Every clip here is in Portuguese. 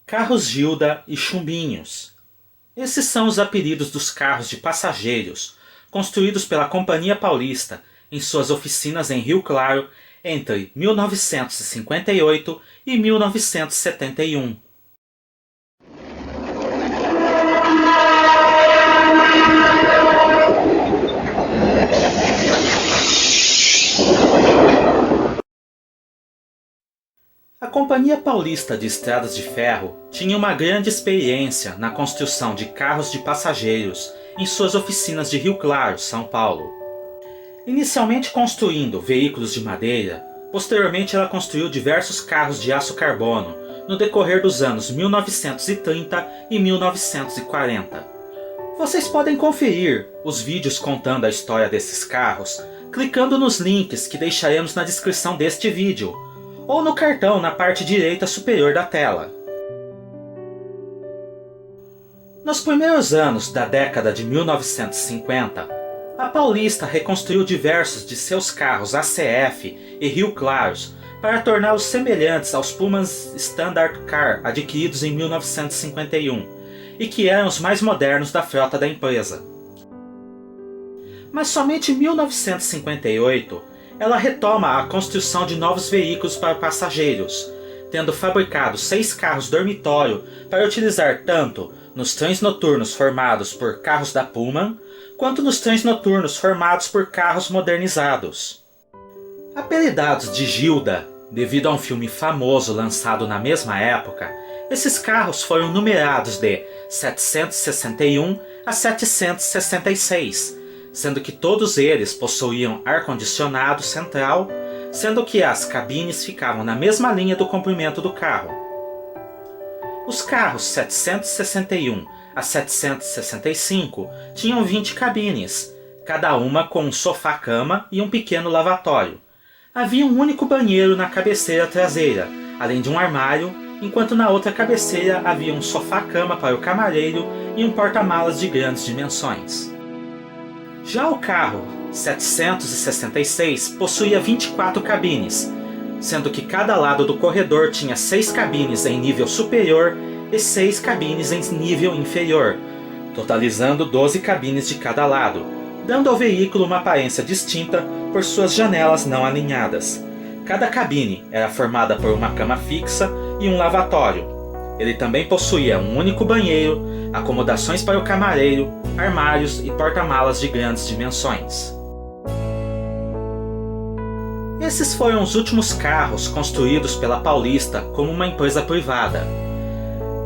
Carros Gilda e Chumbinhos. Esses são os apelidos dos carros de passageiros construídos pela Companhia Paulista em suas oficinas em Rio Claro entre 1958 e 1971. A Companhia Paulista de Estradas de Ferro tinha uma grande experiência na construção de carros de passageiros em suas oficinas de Rio Claro, São Paulo. Inicialmente construindo veículos de madeira, posteriormente ela construiu diversos carros de aço carbono no decorrer dos anos 1930 e 1940. Vocês podem conferir os vídeos contando a história desses carros clicando nos links que deixaremos na descrição deste vídeo, ou no cartão na parte direita superior da tela. Nos primeiros anos da década de 1950, a Paulista reconstruiu diversos de seus carros ACF e Rio Claros para torná-los semelhantes aos Pullman Standard Car adquiridos em 1951 e que eram os mais modernos da frota da empresa. Mas somente em 1958 ela retoma a construção de novos veículos para passageiros, tendo fabricado 6 carros dormitório para utilizar tanto nos trens noturnos formados por carros da Pullman, quanto nos trens noturnos formados por carros modernizados. Apelidados de Gilda, devido a um filme famoso lançado na mesma época, esses carros foram numerados de 761 a 766, sendo que todos eles possuíam ar-condicionado central, sendo que as cabines ficavam na mesma linha do comprimento do carro. Os carros 761 a 765 tinham 20 cabines, cada uma com um sofá-cama e um pequeno lavatório. Havia um único banheiro na cabeceira traseira, além de um armário, enquanto na outra cabeceira havia um sofá-cama para o camareiro e um porta-malas de grandes dimensões. Já o carro 766 possuía 24 cabines, sendo que cada lado do corredor tinha 6 cabines em nível superior e 6 cabines em nível inferior, totalizando 12 cabines de cada lado, dando ao veículo uma aparência distinta por suas janelas não alinhadas. Cada cabine era formada por uma cama fixa e um lavatório. Ele também possuía um único banheiro, acomodações para o camareiro, armários e porta-malas de grandes dimensões. Esses foram os últimos carros construídos pela Paulista como uma empresa privada.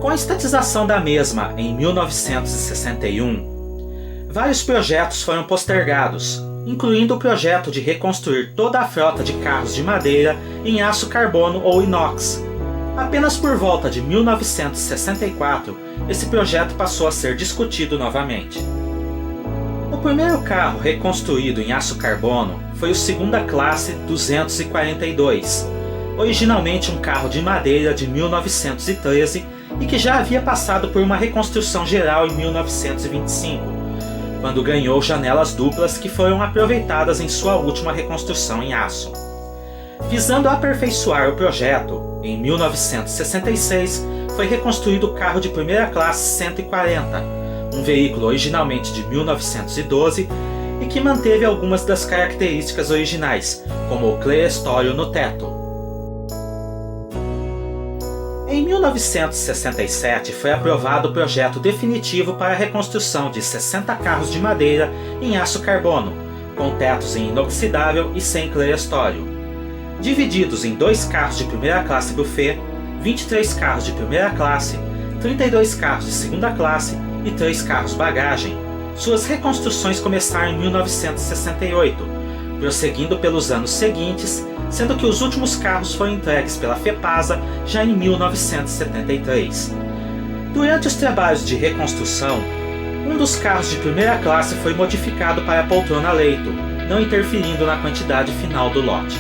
Com a estatização da mesma em 1961, vários projetos foram postergados, incluindo o projeto de reconstruir toda a frota de carros de madeira em aço carbono ou inox. Apenas por volta de 1964, esse projeto passou a ser discutido novamente. O primeiro carro reconstruído em aço carbono foi o segunda classe 242, originalmente um carro de madeira de 1913 e que já havia passado por uma reconstrução geral em 1925, quando ganhou janelas duplas que foram aproveitadas em sua última reconstrução em aço. Visando aperfeiçoar o projeto, em 1966 foi reconstruído o carro de primeira classe 140, um veículo originalmente de 1912 e que manteve algumas das características originais, como o clerestório no teto. Em 1967 foi aprovado o projeto definitivo para a reconstrução de 60 carros de madeira em aço carbono, com tetos em inoxidável e sem clerestório. Divididos em 2 carros de primeira classe buffet, 23 carros de primeira classe, 32 carros de segunda classe e 3 carros bagagem. Suas reconstruções começaram em 1968, prosseguindo pelos anos seguintes, sendo que os últimos carros foram entregues pela FEPASA já em 1973. Durante os trabalhos de reconstrução, um dos carros de primeira classe foi modificado para a poltrona-leito, não interferindo na quantidade final do lote.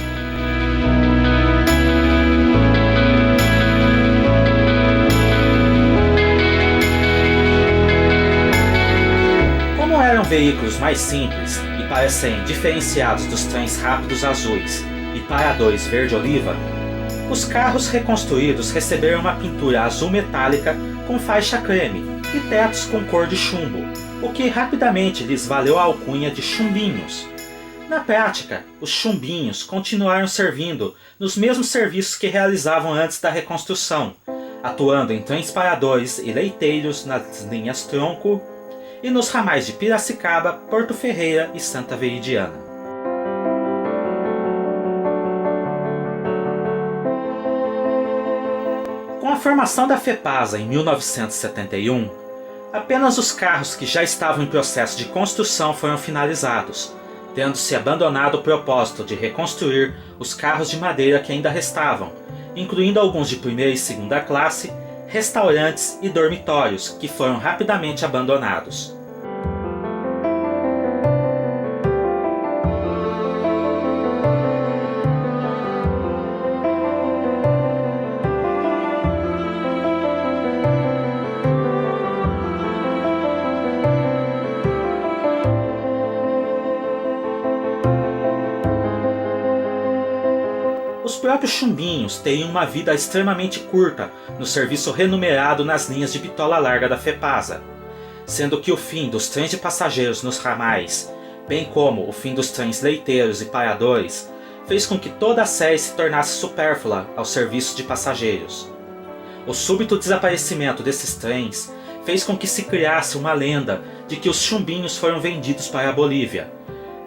Como eram veículos mais simples e para serem diferenciados dos trens rápidos azuis e paradores verde-oliva, Os carros reconstruídos receberam uma pintura azul metálica com faixa creme e tetos com cor de chumbo, o que rapidamente lhes valeu a alcunha de chumbinhos. Na prática, os chumbinhos continuaram servindo nos mesmos serviços que realizavam antes da reconstrução, atuando em trens paradores e leiteiros nas linhas tronco e nos ramais de Piracicaba, Porto Ferreira e Santa Veridiana. Com a formação da FEPASA em 1971, apenas os carros que já estavam em processo de construção foram finalizados, tendo-se abandonado o propósito de reconstruir os carros de madeira que ainda restavam, incluindo alguns de primeira e segunda classe, restaurantes e dormitórios, que foram rapidamente abandonados. Os próprios chumbinhos teriam uma vida extremamente curta no serviço renumerado nas linhas de bitola larga da FEPASA, sendo que o fim dos trens de passageiros nos ramais, bem como o fim dos trens leiteiros e paradores, fez com que toda a série se tornasse supérflua ao serviço de passageiros. O súbito desaparecimento desses trens fez com que se criasse uma lenda de que os chumbinhos foram vendidos para a Bolívia,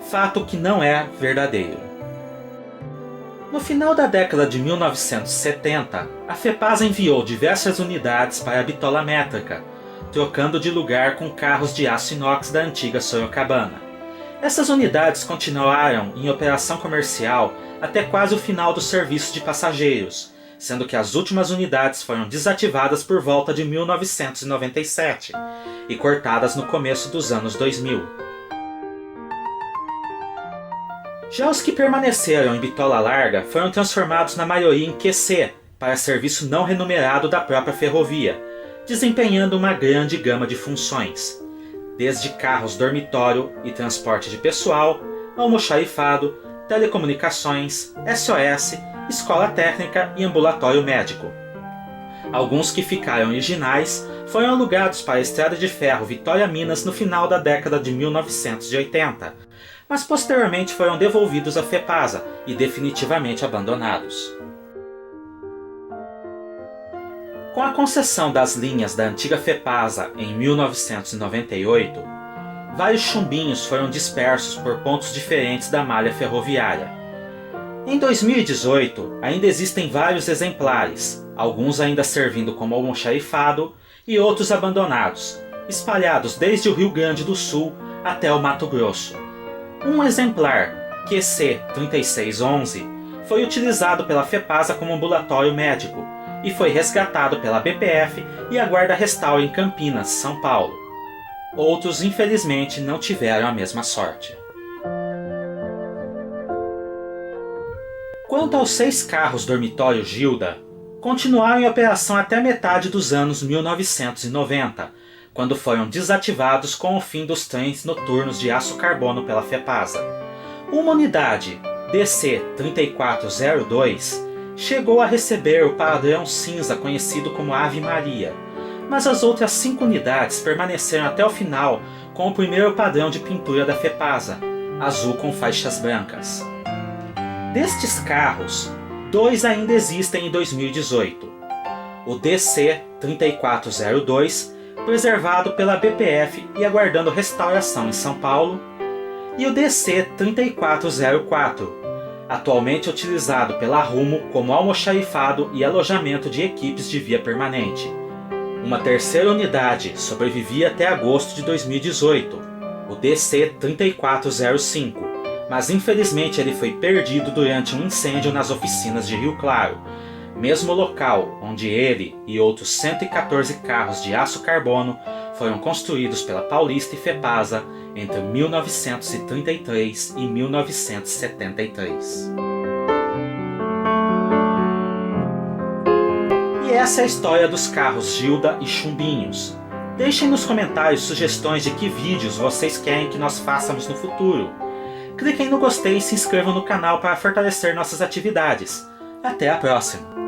fato que não é verdadeiro. No final da década de 1970, a FEPASA enviou diversas unidades para a bitola métrica, trocando de lugar com carros de aço inox da antiga Sorocabana. Essas unidades continuaram em operação comercial até quase o final do serviço de passageiros, sendo que as últimas unidades foram desativadas por volta de 1997 e cortadas no começo dos anos 2000. Já os que permaneceram em bitola larga foram transformados na maioria em QC, para serviço não remunerado da própria ferrovia, desempenhando uma grande gama de funções, desde carros dormitório e transporte de pessoal, almoxarifado, telecomunicações, SOS, escola técnica e ambulatório médico. Alguns que ficaram originais foram alugados para a Estrada de Ferro Vitória-Minas no final da década de 1980, mas posteriormente foram devolvidos à FEPASA e definitivamente abandonados. Com a concessão das linhas da antiga FEPASA em 1998, vários chumbinhos foram dispersos por pontos diferentes da malha ferroviária. Em 2018, ainda existem vários exemplares, alguns ainda servindo como almoxarifado e outros abandonados, espalhados desde o Rio Grande do Sul até o Mato Grosso. Um exemplar, QC 3611, foi utilizado pela FEPASA como ambulatório médico e foi resgatado pela BPF e a Guarda Restauro em Campinas, São Paulo. Outros, infelizmente, não tiveram a mesma sorte. Quanto aos 6 carros dormitório Gilda, continuaram em operação até metade dos anos 1990, quando foram desativados com o fim dos trens noturnos de aço carbono pela FEPASA. Uma unidade, DC 3402, chegou a receber o padrão cinza conhecido como Ave Maria, mas as outras 5 unidades permaneceram até o final com o primeiro padrão de pintura da FEPASA, azul com faixas brancas. Destes carros, 2 ainda existem em 2018. O DC 3402, preservado pela BPF e aguardando restauração em São Paulo, e o DC 3404, atualmente utilizado pela Rumo como almoxarifado e alojamento de equipes de via permanente. Uma terceira unidade sobrevivia até agosto de 2018, o DC 3405, mas infelizmente ele foi perdido durante um incêndio nas oficinas de Rio Claro, mesmo local onde ele e outros 114 carros de aço carbono foram construídos pela Paulista e FEPASA entre 1933 e 1973. E essa é a história dos carros Gilda e Chumbinhos. Deixem nos comentários sugestões de que vídeos vocês querem que nós façamos no futuro. Cliquem no gostei e se inscrevam no canal para fortalecer nossas atividades. Até a próxima!